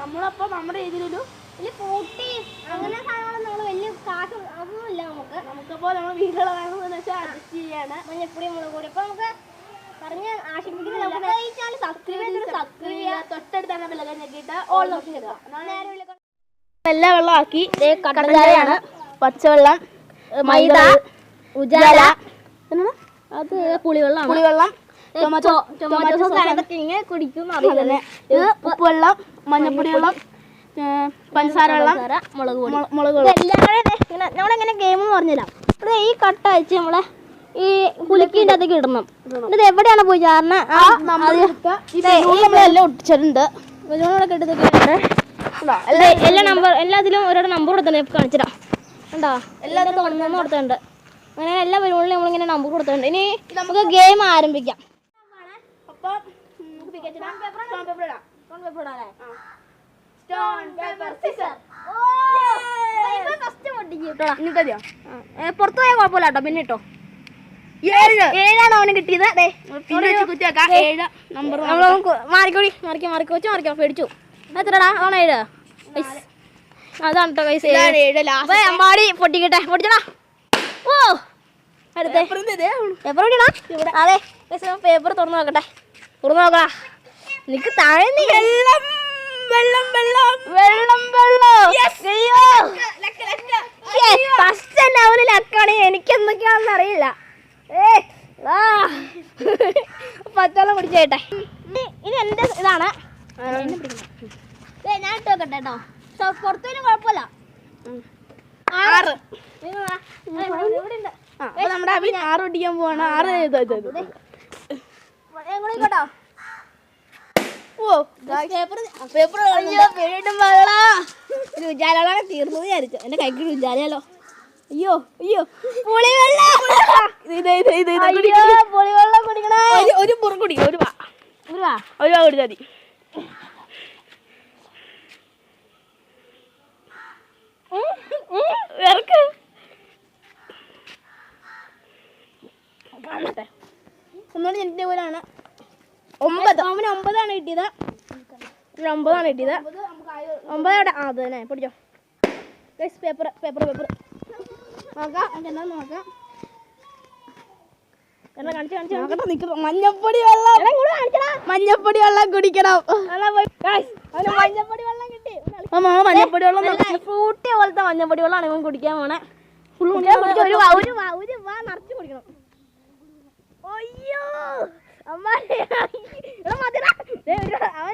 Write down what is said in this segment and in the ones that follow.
നമ്മളപ്പോൾ നമ്മുടെ രീതിയിലൊരു വലിയ കൂട്ടി അങ്ങനെ സാധനങ്ങൾ നമ്മൾ വലിയ കാശ് അതൊന്നുമില്ല നമുക്കപ്പോൾ നമ്മൾ വീട്ടിലുള്ള വേണമെന്ന് വെച്ചാൽ അഡ്ജസ്റ്റ് ചെയ്യാണ്. മഞ്ഞപ്പൊടി മുളക് പൊടി അപ്പോൾ നമുക്ക് പറഞ്ഞ് ആശിപ്പിക്കുന്നില്ല. തൊട്ടടുത്താണ് വിലകൾ ഞെക്കിയിട്ട് ഓൾ നോക്കിയത് എല്ലാ വെള്ളമാക്കി കടലയാണ്, പച്ചവെള്ളം, മൈദ, ഉജാല, അത് പുളിവെള്ളം ടൊമാറ്റോ സോസ് ഇങ്ങനെ കുടിക്കും. ഇത് ഉപ്പുവെള്ളം, മഞ്ഞപ്പൊടി വെള്ളം, പഞ്ചസാര വെള്ളം, മുളക് വെള്ളം. നമ്മളെങ്ങനെ ഗെയിം എന്ന് പറഞ്ഞുതരാം. ഇത് ഈ കട്ട വെച്ച് നമ്മളെ ഈ പുലിക്കിൻ്റെ അതൊക്കെ ഇടണം. ഇത് എവിടെയാണ് പോയി ചാറിന് നമ്മളെല്ലാം ഒട്ടിച്ചിട്ടുണ്ട്. എല്ലാ നമ്പർ എല്ലാത്തിലും ഓരോ നമ്പർ കൊടുത്തിട്ടുണ്ട്. കാണിച്ചിടാം ഉണ്ടോ? എല്ലാത്തിലും ഒന്നൊന്നും കൊടുത്തിട്ടുണ്ട്. അങ്ങനെ എല്ലാ പരിപാടികളും നമ്മളിങ്ങനെ നമ്പർ കൊടുത്തിട്ടുണ്ട്. ഇനി നമുക്ക് ഗെയിം ആരംഭിക്കാം. പുറത്തു പോയാൽ കുഴപ്പമില്ല കേട്ടോ. പിന്നെ കേട്ടോ 7 അവന് കിട്ടിയത്. മാറിക്കോ പേടിച്ചു. എത്രടാ അവൻ 7? അതാണ് കേട്ടോ കൈസ്. അമ്പാടി പൊട്ടിക്കട്ടെ. പൊട്ടിച്ചടാ. ഓ അടുത്ത പേപ്പർ പൊട്ടിയടാ. അതെ പേപ്പർ തുറന്നു നോക്കട്ടെ. തുറന്നു നോക്കടാ. നിനക്ക് താഴെ അവന് ലക്കാണ്. എനിക്ക് എന്തൊക്കെയാണെന്ന് അറിയില്ല. പച്ചവെള്ളം കുടിച്ചേട്ടെ. ഇനി എന്റെ ഇതാണ്. ഞാൻ ഇട്ട് വെക്കട്ടെ കേട്ടോ. പുറത്തേനും കുഴപ്പമില്ല. 6 നമ്മുടെ അഭി 6 ഒട്ടിക്കാൻ പോവാണ്. 6 കേട്ടോ. ഉജാലാണ് തീർന്നത് വിചാരിച്ചു. എന്റെ കൈക്ക് ഉജാലോ. അയ്യോ പുളിവെള്ളം കുടിക്കണേ. ഒരു മുറി കുടിക്കും. ഒരു വാ കുടിച്ചാൽ മതി. ഒന്നുകൂടി എൻ്റെ പോലാണ് 9. അവന് 9ആണ് കിട്ടിയത്. 9ആണ് കിട്ടിയത്. 9 അവിടെ. അത് തന്നെ പിടിച്ചോ. പേപ്പർ നോക്കാം. എന്താ നോക്കാം. മഞ്ഞപ്പൊടി വെള്ളം കുടിക്കണം. മഞ്ഞപ്പൊടി വെള്ളം കിട്ടി. മഞ്ഞപ്പൊടി വെള്ളം ഫ്രൂട്ടി പോലത്തെ മഞ്ഞപ്പൊടി വെള്ളമാണ് ഇവൻ കുടിക്കാൻ പോണേ. ഒരു വാ നിറച്ച് കുടിക്കണം. അയ്യോ അവൻ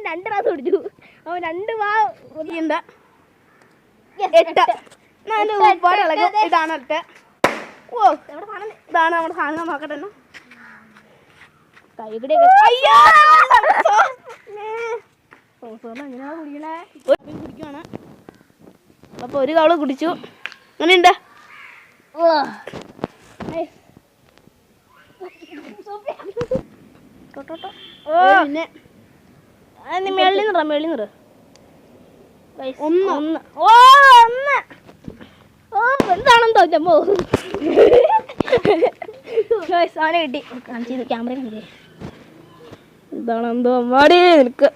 2 ഗ്ലാസ് കുടിച്ചു. അവൻ 2 വാ കുടിക്കണ്ട. 8. ഇതാണ് 8. ഓ ഇതാണ് നമ്മുടെ സാധനം. നോക്കട്ടെ. കുടിക്കുവാണ്. അപ്പൊ ഒരു കവള് കുടിച്ചു. അങ്ങനെയുണ്ട്. പിന്നെ മെള്ളി നിറ 1. എന്താണെന്ന് തോന്നമ്പോ സാധനം കിട്ടി. കാണിച്ചു ക്യാമറ കാണിച്ചേ. ഇതാണെന്തോ അമ്മാടി നിനക്ക്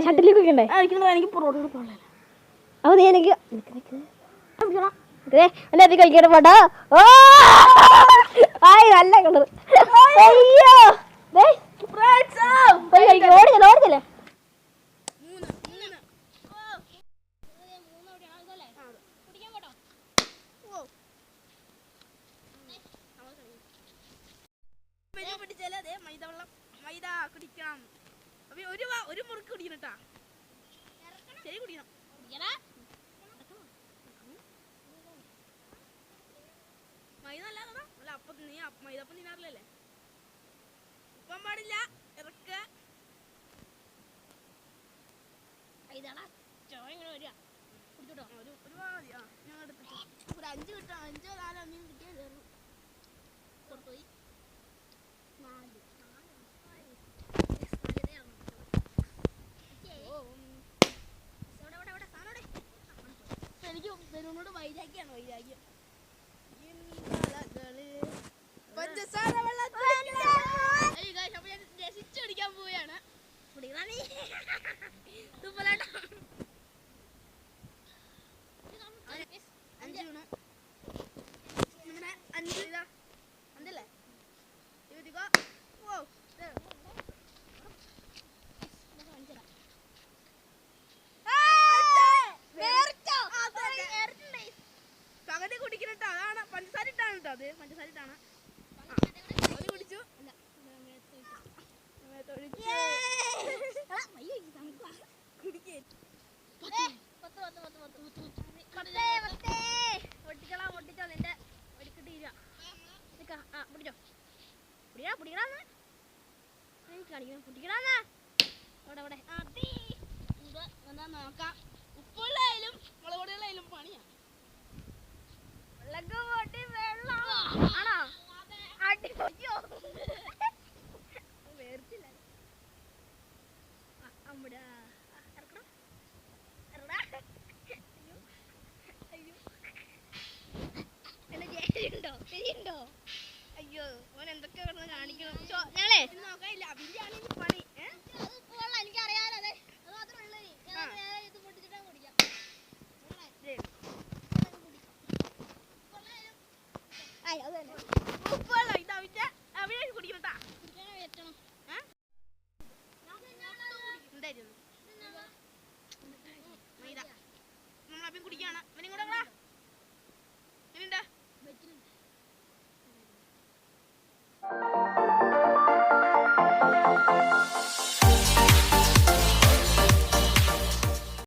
ഷട്ടിലേക്ക് വെക്കണ്ടേ? എനിക്ക് പുറത്തോട്ട് പോകണേ. അപ്പൊ നീ എനിക്ക് എന്റെ അതി കഴിക്കട്ടെ പാട്ടാ. ആയി നല്ല കളർ. അയ്യോ ഓടിച്ചല്ലേ. മൈദ കുടിക്കണം. ഒരു മുറുക്ക് കുടിക്കണം കേട്ടാ. ശരി കുടിക്കണം. മൈദ അല്ലാതെ അപ്പം നീ മൈദപ്പം തിന്നാറില്ലല്ലേ? ഉപ്പം പാടില്ല. ഇറക്ക. ഒരു മതി. ഞങ്ങൾ എടുത്തിട്ട് ഒരു 5 കിട്ടാം. 5 4 അമ്മയും കിട്ടിയാൽ കയറും. പുറത്തുപോയി 4 എനിക്ക് ബലൂണോട് വൈരാഗ്യാണ്. വൈരാഗ്യം. പഞ്ചസാര വെള്ളം കാണിക്കണം പൊട്ടിക്കണ അവിടെ അവിടെ ഇത് എന്താ നോക്കാം. ഉപ്പുള്ളായാലും മുളകുപൊടികളായാലും പണിയാണ്. വെള്ളം ആണോ അടിപൊളിയോ